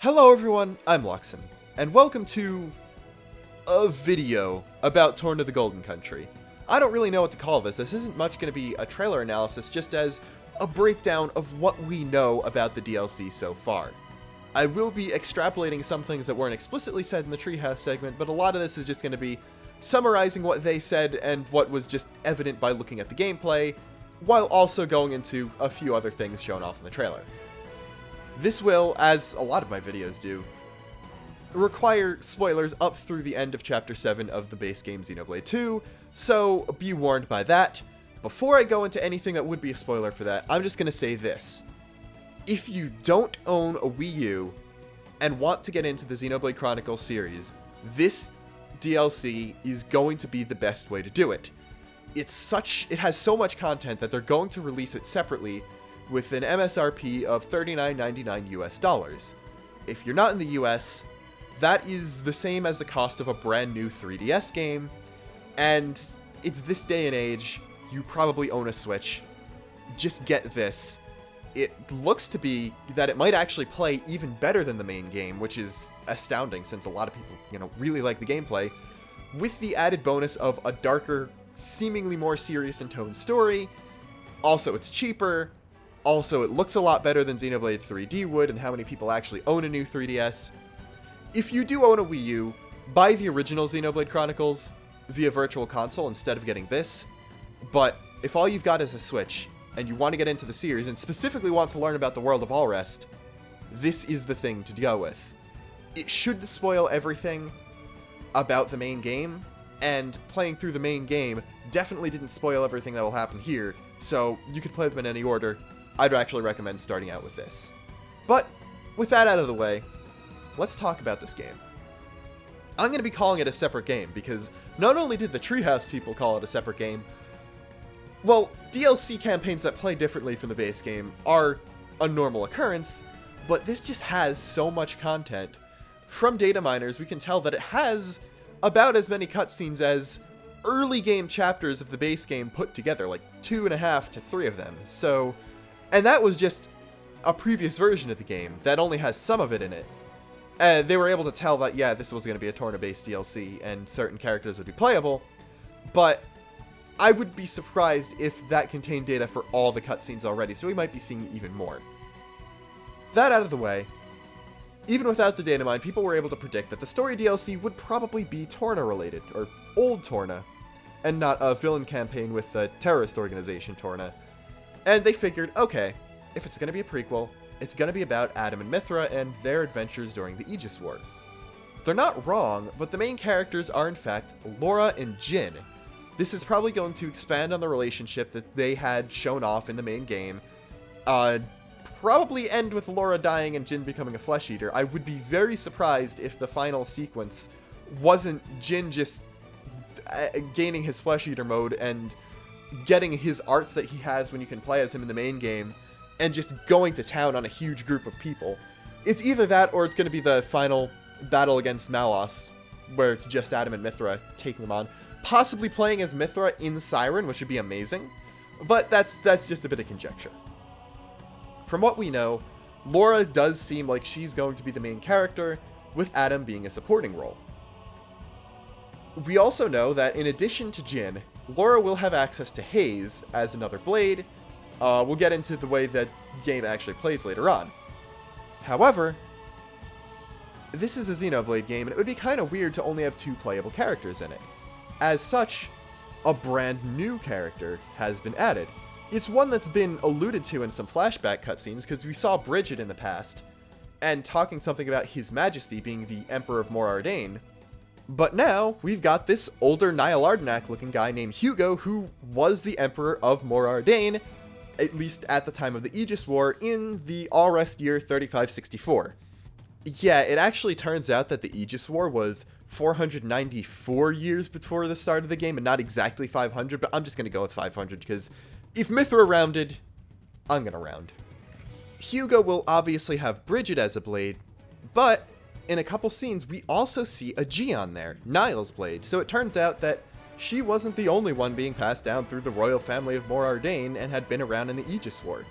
Hello everyone, I'm Luxon, and welcome to a video about Torna the Golden Country. I don't really know what to call this. This isn't much going to be a trailer analysis, just as a breakdown of what we know about the DLC so far. I will be extrapolating some things that weren't explicitly said in the Treehouse segment, but a lot of this is just going to be summarizing what they said and what was just evident by looking at the gameplay, while also going into a few other things shown off in the trailer. This will, as a lot of my videos do, require spoilers up through the end of Chapter 7 of the base game Xenoblade 2, so be warned by that. Before I go into anything that would be a spoiler for that, I'm just going to say this. If you don't own a Wii U and want to get into the Xenoblade Chronicles series, this DLC is going to be the best way to do it. It has so much content that they're going to release it separately with an MSRP of $39.99 US. If you're not in the US, that is the same as the cost of a brand new 3DS game, and it's this day and age, you probably own a Switch. Just get this. It looks to be that it might actually play even better than the main game, which is astounding since a lot of people, really like the gameplay, with the added bonus of a darker, seemingly more serious in tone story. Also, it's cheaper. Also, it looks a lot better than Xenoblade 3D would, and how many people actually own a new 3DS. If you do own a Wii U, buy the original Xenoblade Chronicles via Virtual Console instead of getting this. But if all you've got is a Switch, and you want to get into the series, and specifically want to learn about the world of All Rest, this is the thing to go with. It should spoil everything about the main game, and playing through the main game definitely didn't spoil everything that will happen here, so you could play them in any order. I'd actually recommend starting out with this. But, with that out of the way, let's talk about this game. I'm going to be calling it a separate game, because not only did the Treehouse people call it a separate game, well, DLC campaigns that play differently from the base game are a normal occurrence, but this just has so much content. From data miners, we can tell that it has about as many cutscenes as early game chapters of the base game put together, like 2.5 to 3 of them. So, and that was just a previous version of the game that only has some of it in it. And they were able to tell that, yeah, this was going to be a Torna-based DLC, and certain characters would be playable, but I would be surprised if that contained data for all the cutscenes already, so we might be seeing even more. That out of the way, even without the data mine, people were able to predict that the story DLC would probably be Torna-related, or old Torna, and not a villain campaign with the terrorist organization Torna. And they figured, okay, if it's going to be a prequel, it's going to be about Adam and Mithra and their adventures during the Aegis War. They're not wrong, but the main characters are in fact Laura and Jin. This is probably going to expand on the relationship that they had shown off in the main game. Probably end with Laura dying and Jin becoming a flesh eater. I would be very surprised if the final sequence wasn't Jin just gaining his flesh eater mode and getting his arts that he has when you can play as him in the main game and just going to town on a huge group of people. It's either that or it's going to be the final battle against Malos, where it's just Adam and Mithra taking them on. Possibly playing as Mithra in Siren, which would be amazing, but that's just a bit of conjecture. From what we know, Laura does seem like she's going to be the main character, with Adam being a supporting role. We also know that in addition to Jin, Laura will have access to Haze as another blade. We'll get into the way that game actually plays later on. However, this is a Xenoblade game, and it would be kind of weird to only have 2 playable characters in it. As such, a brand new character has been added. It's one that's been alluded to in some flashback cutscenes, because we saw Bridget in the past, and talking something about His Majesty being the Emperor of Mor Ardain. But now, we've got this older Niall Ardenak looking guy named Hugo, who was the Emperor of Mor Ardain, at least at the time of the Aegis War, in the All Rest year 3564. Yeah, it actually turns out that the Aegis War was 494 years before the start of the game, and not exactly 500, but I'm just going to go with 500, because if Mithra rounded, I'm going to round. Hugo will obviously have Bridget as a blade, but in a couple scenes, we also see a Gion there, Niall's blade, so it turns out that she wasn't the only one being passed down through the royal family of Mor Ardain and had been around in the Aegis War.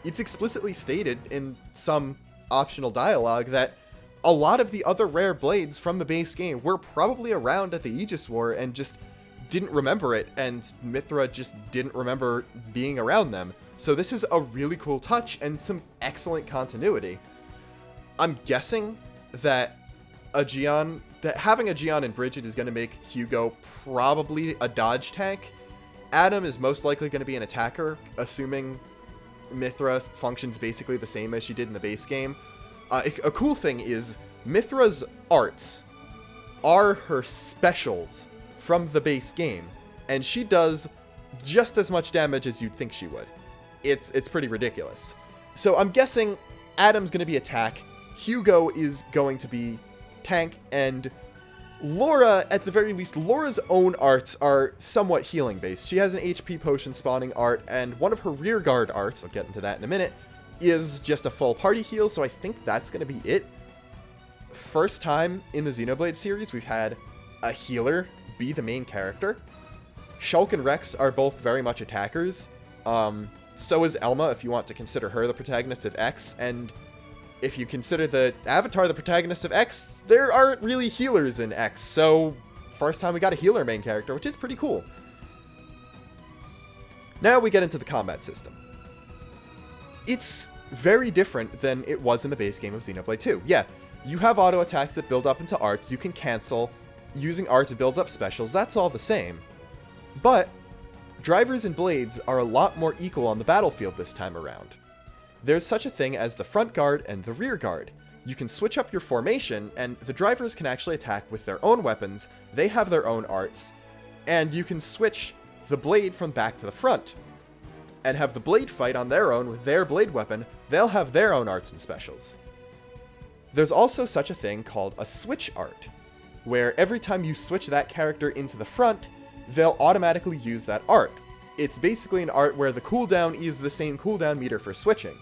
It's explicitly stated in some optional dialogue that a lot of the other rare blades from the base game were probably around at the Aegis War and just didn't remember it, and Mythra just didn't remember being around them. So this is a really cool touch and some excellent continuity. I'm guessing that having a Gion and Bridget is going to make Hugo probably a dodge tank. Adam is most likely going to be an attacker, assuming Mythra functions basically the same as she did in the base game. A cool thing is Mythra's arts are her specials from the base game, and she does just as much damage as you'd think she would. It's pretty ridiculous. So I'm guessing Adam's going to be attack, Hugo is going to be tank, and Laura, at the very least, Laura's own arts are somewhat healing based. She has an HP potion spawning art, and one of her rear guard arts, I'll get into that in a minute, is just a full party heal, so I think that's going to be it. First time in the Xenoblade series we've had a healer be the main character. Shulk and Rex are both very much attackers. So is Elma, if you want to consider her the protagonist of X, and if you consider the Avatar the protagonist of X, there aren't really healers in X, so first time we got a healer main character, which is pretty cool. Now we get into the combat system. It's very different than it was in the base game of Xenoblade 2. Yeah, you have auto attacks that build up into arts, you can cancel, using arts builds up specials, that's all the same. But drivers and blades are a lot more equal on the battlefield this time around. There's such a thing as the front guard and the rear guard. You can switch up your formation, and the drivers can actually attack with their own weapons, they have their own arts, and you can switch the blade from back to the front, and have the blade fight on their own with their blade weapon. They'll have their own arts and specials. There's also such a thing called a switch art, where every time you switch that character into the front, they'll automatically use that art. It's basically an art where the cooldown is the same cooldown meter for switching.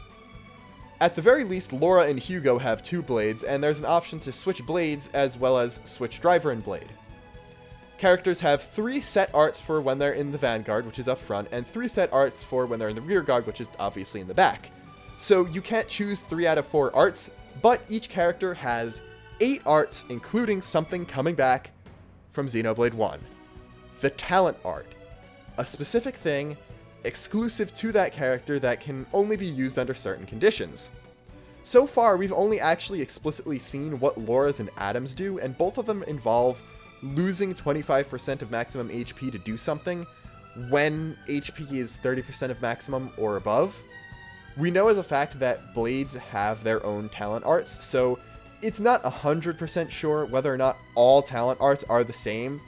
At the very least, Laura and Hugo have 2 blades, and there's an option to switch blades as well as switch driver and blade. Characters have 3 set arts for when they're in the vanguard, which is up front, and 3 set arts for when they're in the rear guard, which is obviously in the back. So you can't choose 3 out of 4 arts, but each character has 8 arts, including something coming back from Xenoblade 1. The talent art. A specific thing exclusive to that character that can only be used under certain conditions. So far, we've only actually explicitly seen what Laura's and Adam's do, and both of them involve losing 25% of maximum HP to do something when HP is 30% of maximum or above. We know as a fact that blades have their own talent arts, so it's not 100% sure whether or not all talent arts are the same,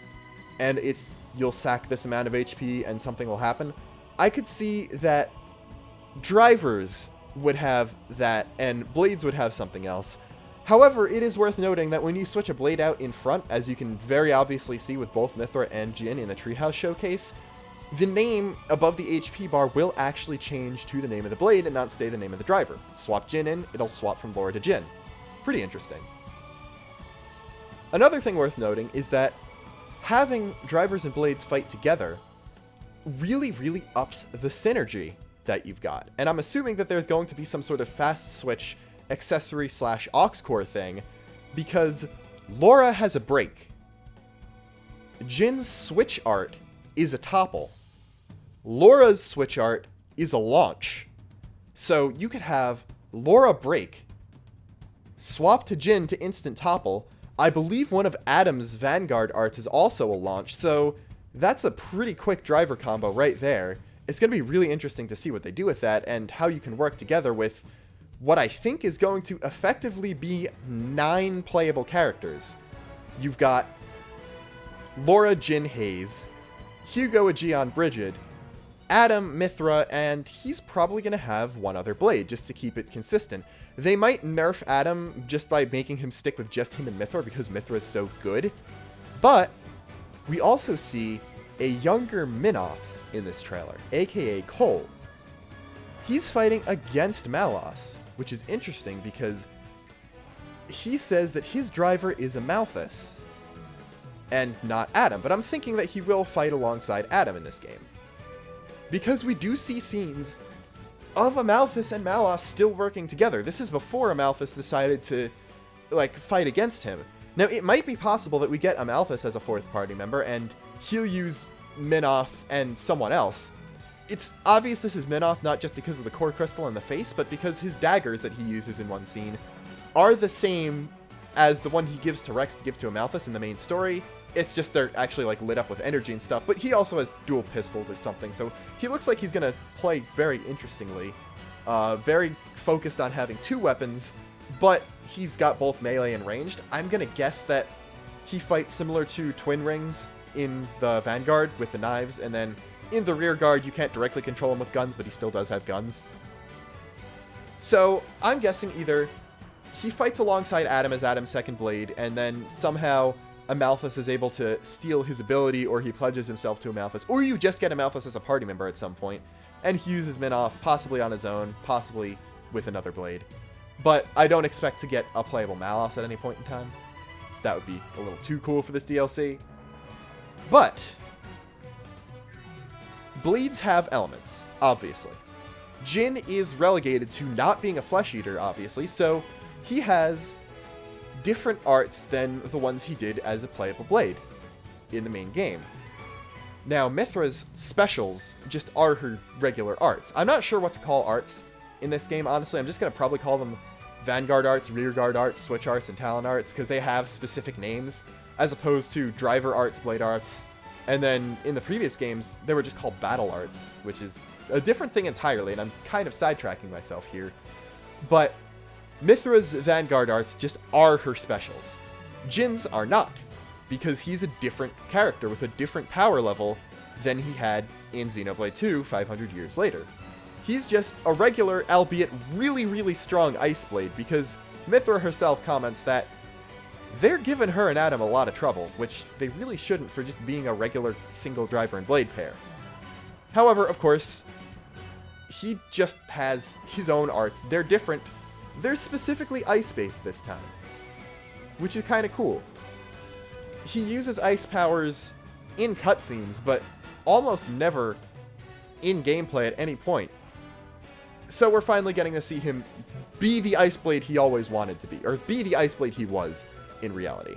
and it's you'll sack this amount of HP and something will happen. I could see that drivers would have that and blades would have something else. However, it is worth noting that when you switch a blade out in front, as you can very obviously see with both Mythra and Jin in the Treehouse showcase, the name above the HP bar will actually change to the name of the blade and not stay the name of the driver. Swap Jin in, it'll swap from Laura to Jin. Pretty interesting. Another thing worth noting is that having drivers and blades fight together really ups the synergy that you've got. And I'm assuming that there's going to be some sort of fast switch accessory / aux core thing, because Laura has a break. Jin's switch art is a topple. Laura's switch art is a launch. So you could have Laura break, swap to Jin to instant topple. I believe one of Adam's Vanguard arts is also a launch, so that's a pretty quick driver combo right there. It's going to be really interesting to see what they do with that and how you can work together with what I think is going to effectively be 9 playable characters. You've got Laura, Jin, Hayes, Hugo, Aegeon, Brigid, Adam, Mythra, and he's probably going to have one other blade just to keep it consistent. They might nerf Adam just by making him stick with just him and Mythra because Mythra is so good, but we also see a younger Minoth in this trailer, aka Cole. He's fighting against Malos, which is interesting because he says that his driver is a Malthus and not Adam, but I'm thinking that he will fight alongside Adam in this game, because we do see scenes of Amalthus and Malos still working together. This is before Amalthus decided to like, fight against him. Now, it might be possible that we get Amalthus as a 4th party member, and he'll use Minoth and someone else. It's obvious this is Minoth not just because of the core crystal in the face, but because his daggers that he uses in one scene are the same as the one he gives to Rex to give to Amalthus in the main story. It's just they're actually, like, lit up with energy and stuff, but he also has dual pistols or something, so he looks like he's gonna play very interestingly. Very focused on having 2 weapons, but he's got both melee and ranged. I'm gonna guess that he fights similar to Twin Rings in the Vanguard with the knives, and then in the rear guard you can't directly control him with guns, but he still does have guns. So I'm guessing either he fights alongside Adam as Adam's second blade, and then somehow Amalthus is able to steal his ability, or he pledges himself to Amalthus, or you just get Amalthus as a party member at some point, and he uses Minoth, possibly on his own, possibly with another blade. But I don't expect to get a playable Malos at any point in time. That would be a little too cool for this DLC. But bleeds have elements, obviously. Jin is relegated to not being a flesh eater, obviously, so he has different arts than the ones he did as a playable blade in the main game. Now, Mithra's specials just are her regular arts. I'm not sure what to call arts in this game, honestly. I'm just going to probably call them Vanguard arts, Rearguard arts, Switch arts, and Talon arts, because they have specific names, as opposed to Driver arts, Blade arts. And then in the previous games, they were just called Battle arts, which is a different thing entirely, and I'm kind of sidetracking myself here. But Mithra's Vanguard arts just are her specials. Jin's are not, because he's a different character with a different power level than he had in Xenoblade 2 500 years later. He's just a regular, albeit really, really strong Ice Blade, because Mithra herself comments that they're giving her and Adam a lot of trouble, which they really shouldn't for just being a regular single driver and blade pair. However, of course, he just has his own arts. They're different. They're specifically ice-based this time, which is kind of cool. He uses ice powers in cutscenes, but almost never in gameplay at any point. So we're finally getting to see him be the Ice Blade he always wanted to be, or be the Ice Blade he was in reality.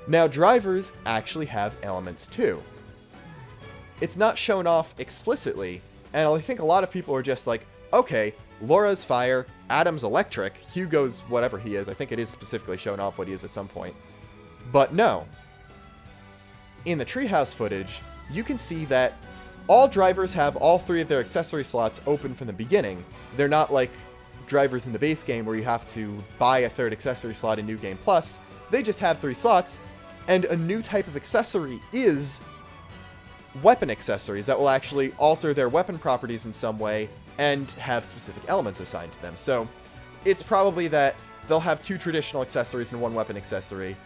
Now, drivers actually have elements too. It's not shown off explicitly, and I think a lot of people are just like, okay, Laura's fire, Adam's electric, Hugo's whatever he is. I think it is specifically shown off what he is at some point. But no. In the treehouse footage, you can see that all drivers have all 3 of their accessory slots open from the beginning. They're not like drivers in the base game where you have to buy a 3rd accessory slot in New Game Plus. They just have 3 slots, and a new type of accessory is weapon accessories that will actually alter their weapon properties in some way and have specific elements assigned to them. So it's probably that they'll have 2 traditional accessories and 1 weapon accessory.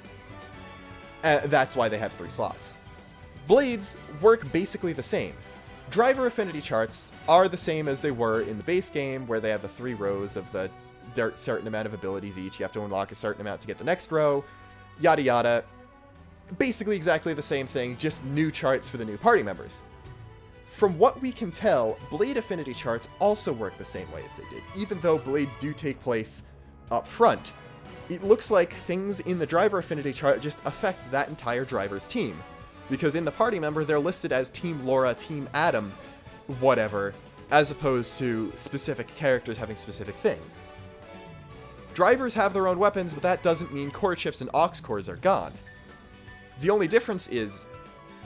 That's why they have 3 slots. Blades work basically the same. Driver affinity charts are the same as they were in the base game, where they have the 3 rows of the certain amount of abilities each. You have to unlock a certain amount to get the next row, yada yada. Basically exactly the same thing, just new charts for the new party members. From what we can tell, blade affinity charts also work the same way as they did, even though blades do take place up front. It looks like things in the driver affinity chart just affect that entire driver's team, because in the party member, they're listed as Team Laura, Team Adam, whatever, as opposed to specific characters having specific things. Drivers have their own weapons, but that doesn't mean core chips and aux cores are gone. The only difference is,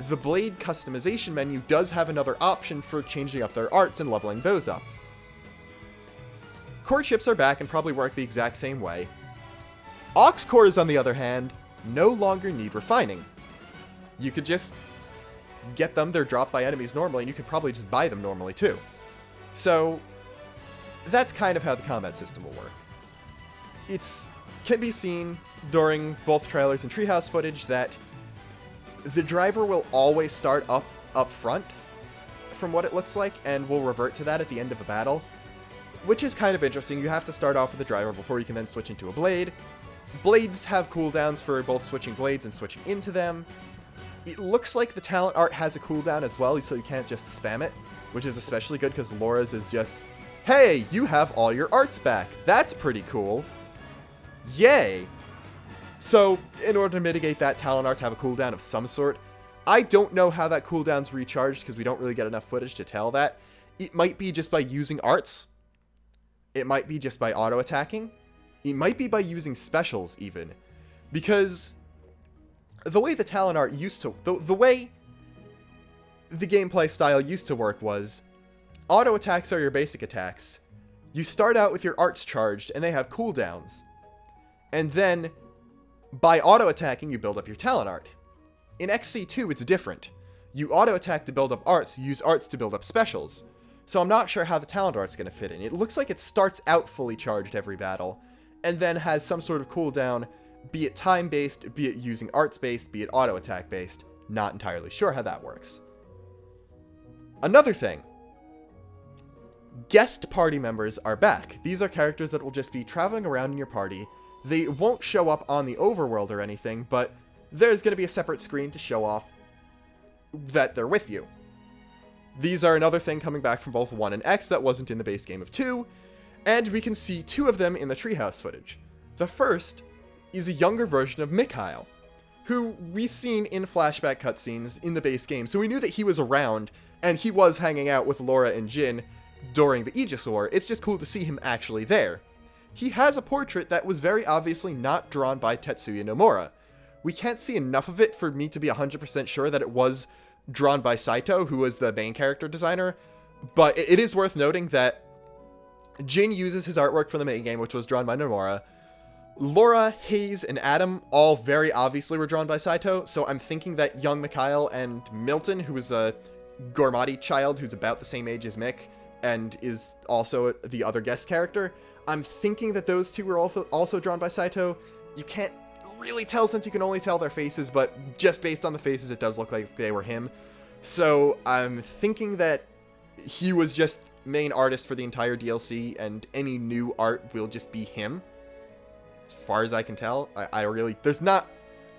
the blade customization menu does have another option for changing up their arts and leveling those up. Core chips are back and probably work the exact same way. Aux cores, on the other hand, no longer need refining. You could just get them, they're dropped by enemies normally, and you could probably just buy them normally too. So, that's kind of how the combat system will work. It can be seen during both trailers and treehouse footage that the driver will always start up front, from what it looks like, and will revert to that at the end of a battle, which is kind of interesting. You have to start off with the driver before you can then switch into a blade. Blades have cooldowns for both switching blades and switching into them. It looks like the talent art has a cooldown as well, so you can't just spam it, which is especially good because Laura's is just, hey, you have all your arts back. That's pretty cool. Yay! So, in order to mitigate that, talent arts have a cooldown of some sort. I don't know how that cooldown's recharged because we don't really get enough footage to tell that. It might be just by using arts. It might be just by auto-attacking. It might be by using specials, even. Because the way the talent art used to... The way the gameplay style used to work was auto-attacks are your basic attacks. You start out with your arts charged, and they have cooldowns. And then, by auto-attacking, you build up your talent art. In XC2, it's different. You auto-attack to build up arts, you use arts to build up specials. So I'm not sure how the talent art's going to fit in. It looks like it starts out fully charged every battle, and then has some sort of cooldown, be it time-based, be it using arts-based, be it auto-attack-based. Not entirely sure how that works. Another thing. Guest party members are back. These are characters that will just be traveling around in your party. They won't show up on the overworld or anything, but there's going to be a separate screen to show off that they're with you. These are another thing coming back from both 1 and X that wasn't in the base game of 2, and we can see 2 of them in the treehouse footage. The first is a younger version of Mikhail, who we've seen in flashback cutscenes in the base game, so we knew that he was around, and he was hanging out with Laura and Jin during the Aegis War. It's just cool to see him actually there. He has a portrait that was very obviously not drawn by Tetsuya Nomura. We can't see enough of it for me to be 100% sure that it was drawn by Saito, who was the main character designer, but it is worth noting that Jin uses his artwork from the main game, which was drawn by Nomura. Laura, Hayes, and Adam all very obviously were drawn by Saito, so I'm thinking that young Mikhail and Milton, who is a Gormati child who's about the same age as Mick, and is also the other guest character, I'm thinking that those 2 were also drawn by Saito. You can't really tell since you can only tell their faces, but just based on the faces, it does look like they were him. So I'm thinking that he was just main artist for the entire DLC, and any new art will just be him. As far as I can tell, there's not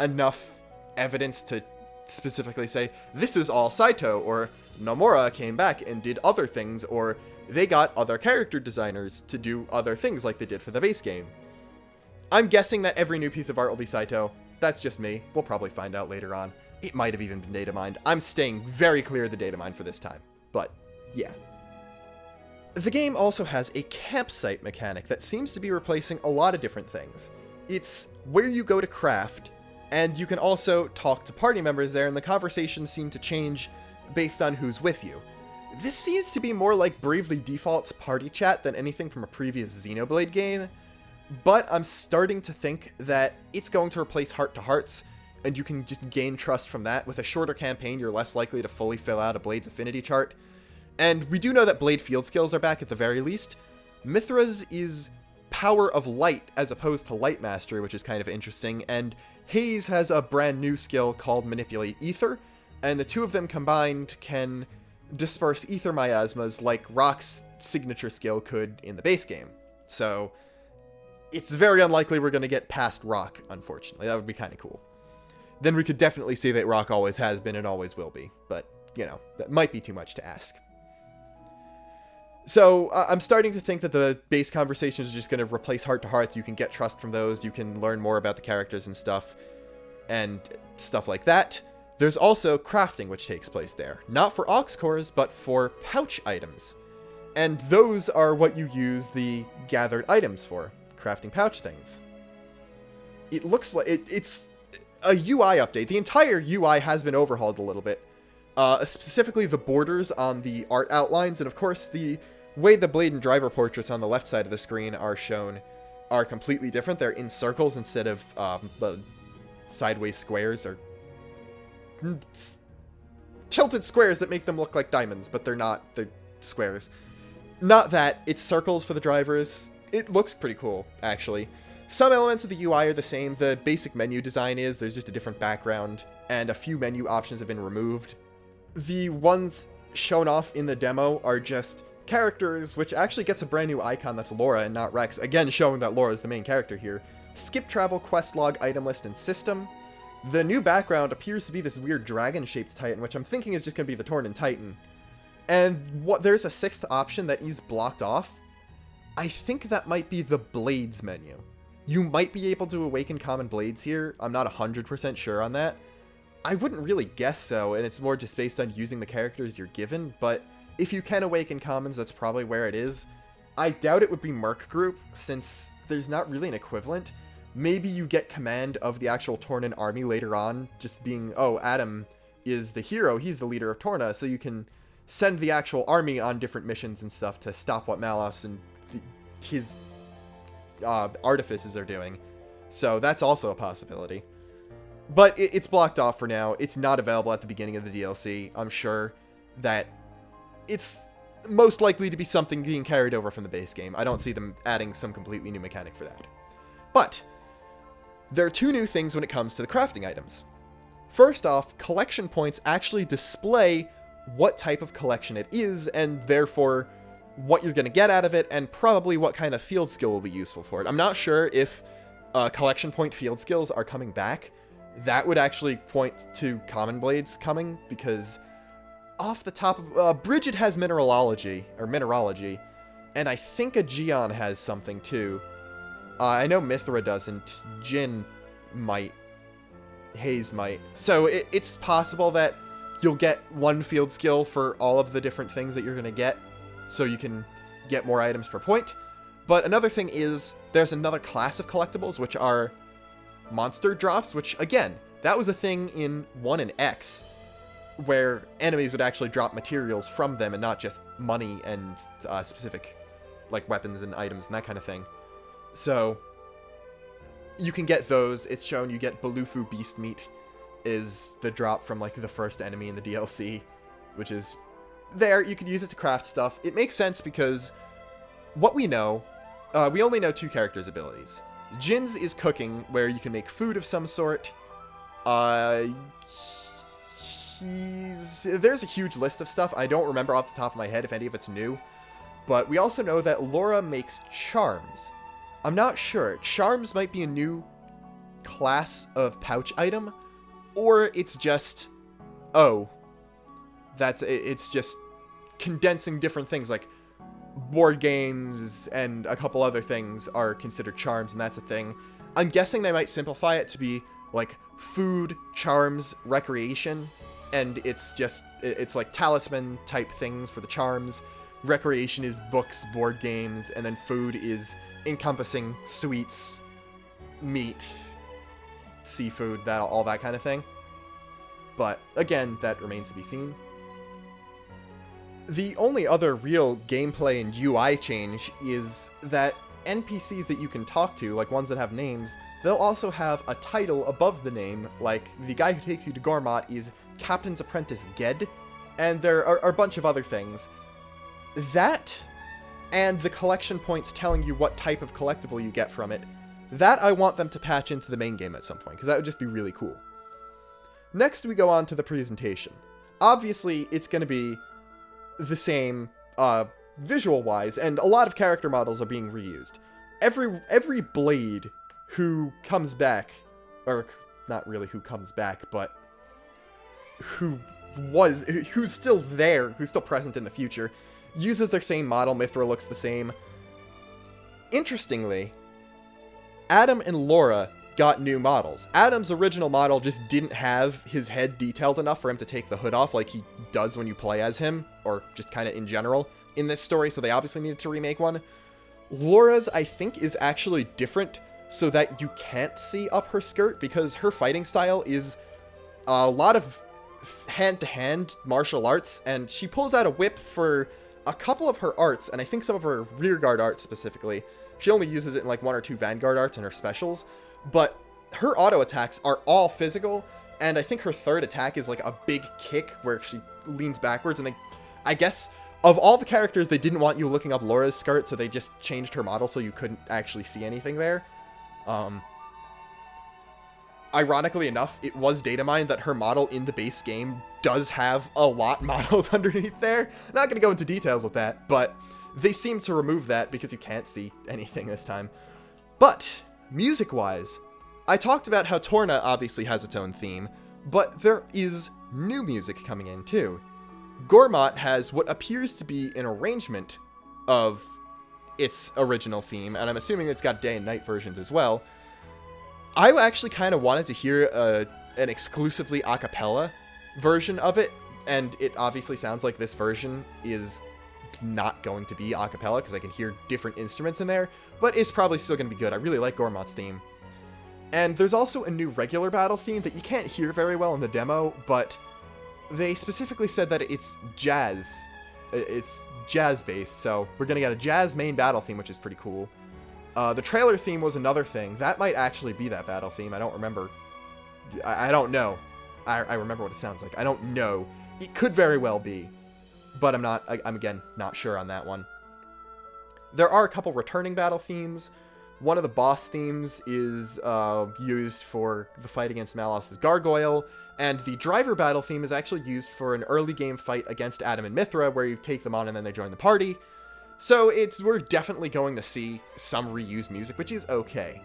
enough evidence to specifically say, this is all Saito, or Nomura came back and did other things, or they got other character designers to do other things like they did for the base game. I'm guessing that every new piece of art will be Saito. That's just me. We'll probably find out later on. It might have even been data mined. I'm staying very clear of the data mine for this time. But, yeah. The game also has a campsite mechanic that seems to be replacing a lot of different things. It's where you go to craft, and you can also talk to party members there, and the conversations seem to change based on who's with you. This seems to be more like Bravely Default's party chat than anything from a previous Xenoblade game, but I'm starting to think that it's going to replace Heart to Hearts, and you can just gain trust from that. With a shorter campaign, you're less likely to fully fill out a Blade's affinity chart. And we do know that Blade field skills are back at the very least. Mithra's is Power of Light as opposed to Light Mastery, which is kind of interesting, and Hayes has a brand new skill called Manipulate Ether, and the 2 of them combined can disperse ether miasmas like Rock's signature skill could in the base game. So it's very unlikely we're going to get past Rock, unfortunately. That would be kind of cool. Then we could definitely say that Rock always has been and always will be, but, you know, that might be too much to ask. So I'm starting to think that the base conversations are just going to replace Heart to Hearts. You can get trust from those, you can learn more about the characters and stuff like that. There's also crafting which takes place there. Not for aux cores, but for pouch items. And those are what you use the gathered items for, crafting pouch things. It looks like it's a UI update. The entire UI has been overhauled a little bit. Specifically the borders on the art outlines, and of course the way the Blade and Driver portraits on the left side of the screen are shown are completely different. They're in circles instead of sideways squares, or tilted squares that make them look like diamonds, but they're not. They're squares. Not that, it's circles for the drivers. It looks pretty cool, actually. Some elements of the UI are the same. The basic menu design is, there's just a different background, and a few menu options have been removed. The ones shown off in the demo are just characters, which actually gets a brand new icon that's Laura and not Rex, again showing that Laura is the main character here. Skip travel, quest log, item list, and system. The new background appears to be this weird dragon-shaped Titan, which I'm thinking is just going to be the Torna Titan. And there's a 6th option that is blocked off. I think that might be the Blades menu. You might be able to awaken common blades here. I'm not 100% sure on that. I wouldn't really guess so, and it's more just based on using the characters you're given, but if you can awaken commons, that's probably where it is. I doubt it would be Merc Group, since there's not really an equivalent. Maybe you get command of the actual Tornan army later on, just being, oh, Adam is the hero, he's the leader of Torna, so you can send the actual army on different missions and stuff to stop what Malos and his artifices are doing. So that's also a possibility. But it's blocked off for now. It's not available at the beginning of the DLC. I'm sure that it's most likely to be something being carried over from the base game. I don't see them adding some completely new mechanic for that. But there are two new things when it comes to the crafting items. First off, collection points actually display what type of collection it is, and therefore what you're going to get out of it, and probably what kind of field skill will be useful for it. I'm not sure if collection point field skills are coming back. That would actually point to common blades coming, because off the top of... Bridget has mineralogy, and I think Aegeon has something too. I know Mithra doesn't. Jin might. Hayes might. So it's possible that you'll get one field skill for all of the different things that you're going to get, so you can get more items per point. But another thing is, there's another class of collectibles, which are monster drops, which, again, that was a thing in 1 and X, where enemies would actually drop materials from them and not just money and specific, like, weapons and items and that kind of thing. So you can get those. It's shown you get Balufu Beast Meat is the drop from, like, the first enemy in the DLC, which is there. You can use it to craft stuff. It makes sense because what we know, we only know 2 characters' abilities. Jin's is cooking, where you can make food of some sort. There's a huge list of stuff. I don't remember off the top of my head if any of it's new. But we also know that Laura makes charms. I'm not sure. Charms might be a new class of pouch item, or it's just, oh, it's just condensing different things, like board games and a couple other things are considered charms, and that's a thing. I'm guessing they might simplify it to be like food, charms, recreation, and it's like talisman type things for the charms. Recreation is books, board games, and then food is encompassing sweets, meat, seafood, all that kind of thing. But again, that remains to be seen. The only other real gameplay and UI change is that NPCs that you can talk to, like ones that have names, they'll also have a title above the name, like the guy who takes you to Gormott is Captain's Apprentice Ged, and there are a bunch of other things. That, and the collection points telling you what type of collectible you get from it, that I want them to patch into the main game at some point, because that would just be really cool. Next, we go on to the presentation. Obviously, it's going to be the same visual-wise, and a lot of character models are being reused. Every blade who comes back, or not really who comes back, but who's still there, who's still present in the future, uses their same model. Mithra looks the same. Interestingly, Adam and Laura got new models. Adam's original model just didn't have his head detailed enough for him to take the hood off like he does when you play as him, or just kind of in general in this story, so they obviously needed to remake one. Laura's, I think, is actually different so that you can't see up her skirt, because her fighting style is a lot of hand-to-hand martial arts, and she pulls out a whip for a couple of her arts, and I think some of her rearguard arts specifically. She only uses it in like 1 or 2 vanguard arts and her specials, but her auto attacks are all physical, and I think her third attack is like a big kick where she leans backwards, and I guess of all the characters, they didn't want you looking up Laura's skirt, so they just changed her model so you couldn't actually see anything there. Ironically enough, it was data mined that her model in the base game does have a lot modeled underneath there. Not going to go into details with that, but they seem to remove that because you can't see anything this time. But music-wise, I talked about how Torna obviously has its own theme, but there is new music coming in too. Gormott has what appears to be an arrangement of its original theme, and I'm assuming it's got day and night versions as well. I actually kind of wanted to hear an exclusively a cappella version of it, and it obviously sounds like this version is not going to be a cappella because I can hear different instruments in there, but it's probably still going to be good. I really like Gormot's theme. And there's also a new regular battle theme that you can't hear very well in the demo, but they specifically said that it's jazz. It's jazz-based, so we're going to get a jazz main battle theme, which is pretty cool. The trailer theme was another thing. That might actually be that battle theme. I don't remember. I don't know. I remember what it sounds like. I don't know. It could very well be, but I'm again not sure on that one. There are a couple returning battle themes. One of the boss themes is used for the fight against Malos's Gargoyle, and the driver battle theme is actually used for an early game fight against Adam and Mithra, where you take them on and then they join the party. So we're definitely going to see some reused music, which is okay.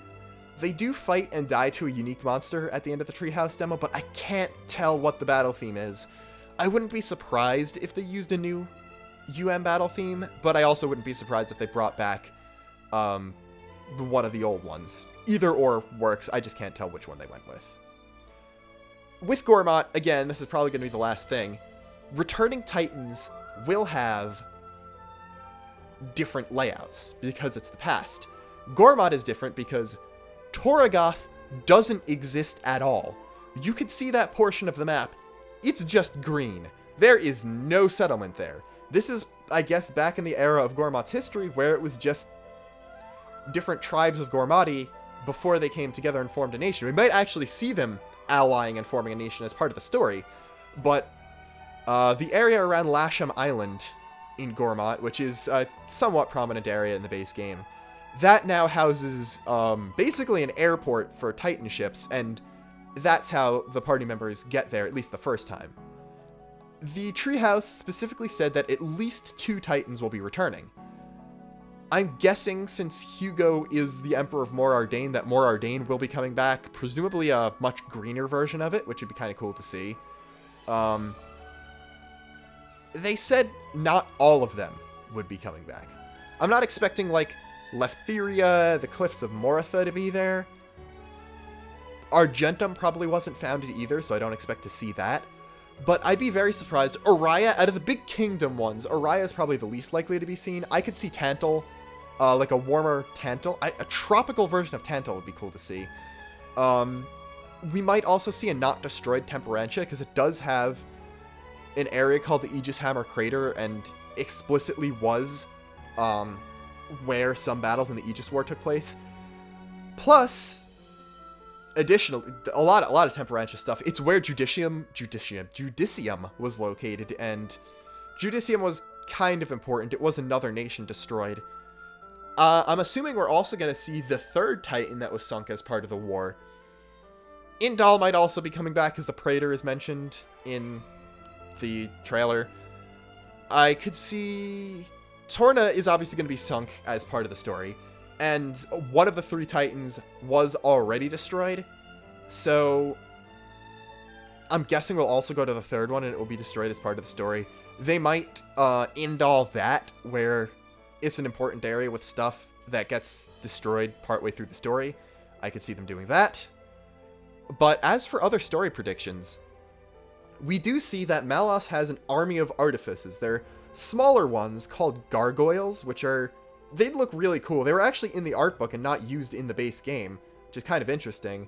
They do fight and die to a unique monster at the end of the Treehouse demo, but I can't tell what the battle theme is. I wouldn't be surprised if they used a new battle theme, but I also wouldn't be surprised if they brought back one of the old ones. Either or works, I just can't tell which one they went with. With Gormott, again, this is probably going to be the last thing. Returning Titans will have different layouts because it's the past. Gormott is different because Torragoth doesn't exist at all. You could see that portion of the map. It's just green. There is no settlement there. This is, I guess, back in the era of Gormott's history where it was just different tribes of Gormati before they came together and formed a nation. We might actually see them allying and forming a nation as part of the story, but the area around Lasham Island in Gormott, which is a somewhat prominent area in the base game, that now houses basically an airport for Titan ships, and that's how the party members get there, at least the first time. The Treehouse specifically said that at least 2 Titans will be returning. I'm guessing, since Hugo is the Emperor of Mor Ardain, that Mor Ardain will be coming back, presumably a much greener version of it, which would be kind of cool to see. They said not all of them would be coming back. I'm not expecting, like, Leftheria, the Cliffs of Moratha to be there. Argentum probably wasn't founded either, so I don't expect to see that. But I'd be very surprised. Oriah, out of the big kingdom ones, Oriah is probably the least likely to be seen. I could see Tantal, like a warmer Tantal. A tropical version of Tantal would be cool to see. We might also see a not destroyed Temperantia, because it does have an area called the Aegis Hammer Crater, and explicitly was where some battles in the Aegis War took place. Plus, additionally, a lot of Temperantia stuff. It's where Judicium was located, and Judicium was kind of important. It was another nation destroyed. I'm assuming we're also going to see the 3rd Titan that was sunk as part of the war. Indal might also be coming back, as the Praetor is mentioned in the trailer. I could see Torna is obviously going to be sunk as part of the story, and one of the 3 Titans was already destroyed, so I'm guessing we'll also go to the 3rd one and it will be destroyed as part of the story. They might Indal that, where it's an important area with stuff that gets destroyed partway through the story. I could see them doing that. But as for other story predictions, we do see that Malos has an army of artifices. They're smaller ones called gargoyles, which they look really cool. They were actually in the art book and not used in the base game, which is kind of interesting.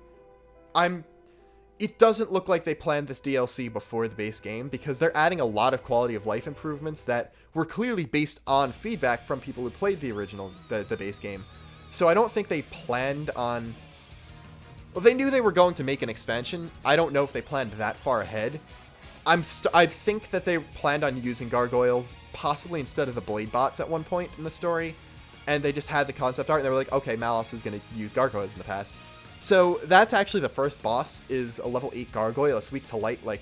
It doesn't look like they planned this DLC before the base game, because they're adding a lot of quality of life improvements that were clearly based on feedback from people who played the original, the base game. So I don't think they planned on... Well, they knew they were going to make an expansion. I don't know if they planned that far ahead. I think that they planned on using gargoyles, possibly instead of the blade bots at one point in the story, and they just had the concept art, and they were like, okay, Malos is going to use gargoyles in the past. So that's actually the first boss, is a level 8 gargoyle. It's weak to light, like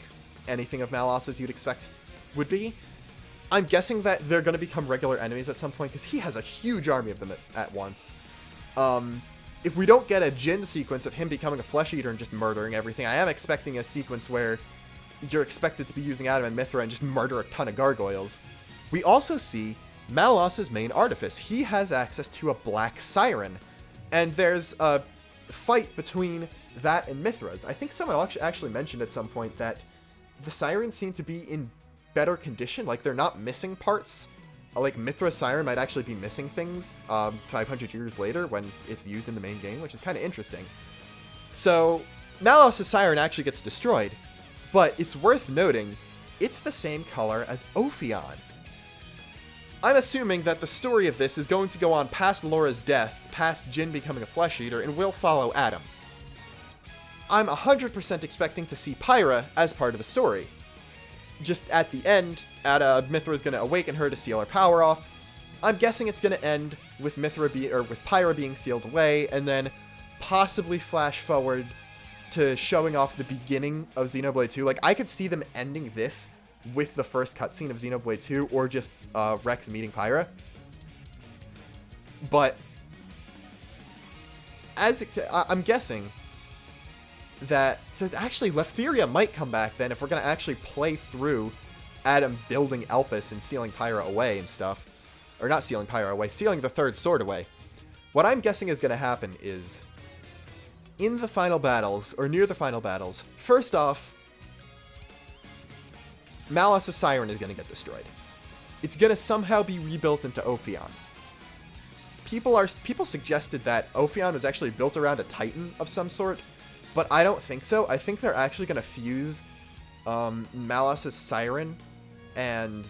anything of Malos's you'd expect would be. I'm guessing that they're going to become regular enemies at some point, because he has a huge army of them at once. If we don't get a Jin sequence of him becoming a flesh eater and just murdering everything, I am expecting a sequence where you're expected to be using Adam and Mithra and just murder a ton of gargoyles. We also see Malos's main artifice. He has access to a black siren, and there's a fight between that and Mithra's. I think someone actually mentioned at some point that the sirens seem to be in better condition, like they're not missing parts. Like Mithra's siren might actually be missing things 500 years later when it's used in the main game, which is kind of interesting. So Malos's siren actually gets destroyed, but it's worth noting it's the same color as Ophion. I'm assuming that the story of this is going to go on past Laura's death, past Jin becoming a flesh eater, and will follow Adam. I'm 100% expecting to see Pyra as part of the story. Just at the end, Mithra is going to awaken her to seal her power off. I'm guessing it's going to end with with Pyra being sealed away, and then possibly flash forward to showing off the beginning of Xenoblade 2. Like, I could see them ending this with the first cutscene of Xenoblade 2, or just Rex meeting Pyra. But I'm guessing that, so actually Leftheria might come back then if we're going to actually play through Adam building Elpis and sealing Pyra away and stuff. Or not sealing Pyra away, sealing the third sword away. What I'm guessing is going to happen is, in the final battles, or near the final battles, first off, Malos's siren is going to get destroyed. It's going to somehow be rebuilt into Ophion. People suggested that Ophion was actually built around a titan of some sort, but I don't think so. I think they're actually going to fuse Malos's siren and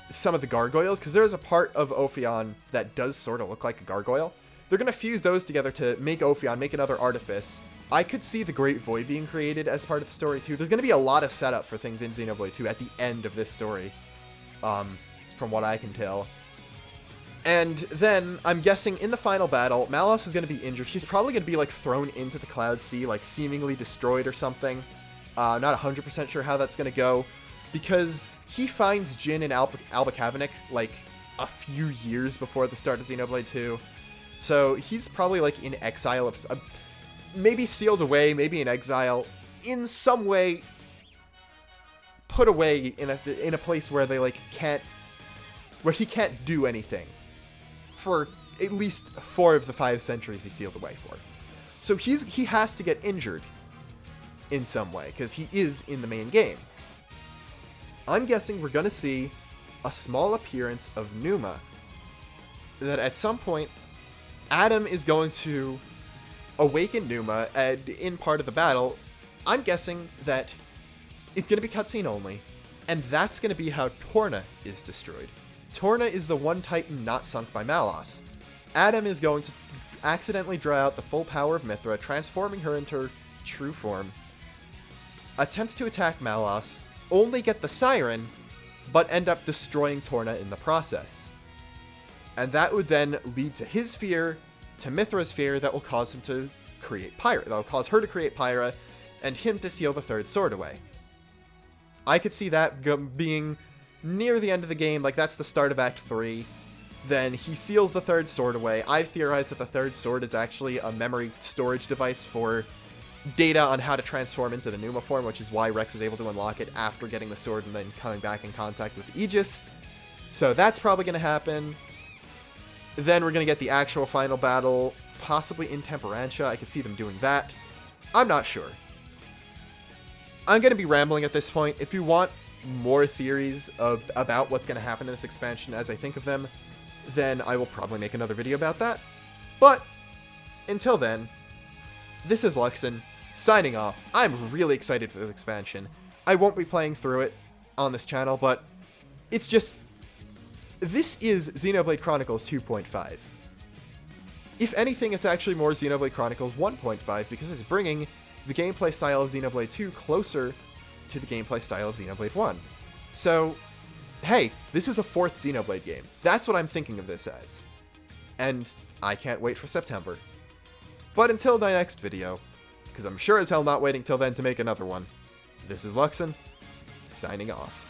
some of the gargoyles, because there's a part of Ophion that does sort of look like a gargoyle. They're going to fuse those together to make Ophion, make another artifice. I could see the Great Void being created as part of the story too. There's going to be a lot of setup for things in Xenoblade 2 at the end of this story, from what I can tell. And then, I'm guessing in the final battle, Malos is going to be injured. He's probably going to be, like, thrown into the Cloud Sea, like, seemingly destroyed or something. Not 100% sure how that's going to go, because he finds Jin and Alba Kavanagh, like, a few years before the start of Xenoblade 2. So, he's probably, like, in exile, maybe sealed away, maybe in exile, in some way put away in a place where they, like, where he can't do anything for at least 4 of the 5 centuries he's sealed away for. So he has to get injured in some way, because he is in the main game. I'm guessing we're going to see a small appearance of Numa, that at some point, Adam is going to awaken Numa, and in part of the battle, I'm guessing that it's going to be cutscene only, and that's going to be how Torna is destroyed. Torna is the one titan not sunk by Malos. Adam is going to accidentally draw out the full power of Mithra, transforming her into true form, attempts to attack Malos, only get the siren, but end up destroying Torna in the process. And that would then lead to his fear, to Mithra's fear, that will cause him to create Pyra. That will cause her to create Pyra, and him to seal the third sword away. I could see that being near the end of the game, like that's the start of Act 3. Then he seals the third sword away. I've theorized that the third sword is actually a memory storage device for data on how to transform into the Numa form, which is why Rex is able to unlock it after getting the sword and then coming back in contact with Aegis. So that's probably going to happen. Then we're going to get the actual final battle, possibly in Temperantia. I could see them doing that. I'm not sure. I'm going to be rambling at this point. If you want more theories about what's going to happen in this expansion as I think of them, then I will probably make another video about that. But until then, this is Luxon, signing off. I'm really excited for this expansion. I won't be playing through it on this channel, but it's just, this is Xenoblade Chronicles 2.5. If anything, it's actually more Xenoblade Chronicles 1.5, because it's bringing the gameplay style of Xenoblade 2 closer to the gameplay style of Xenoblade 1. So, hey, this is a 4th Xenoblade game. That's what I'm thinking of this as. And I can't wait for September. But until my next video, because I'm sure as hell not waiting till then to make another one, this is Luxon, signing off.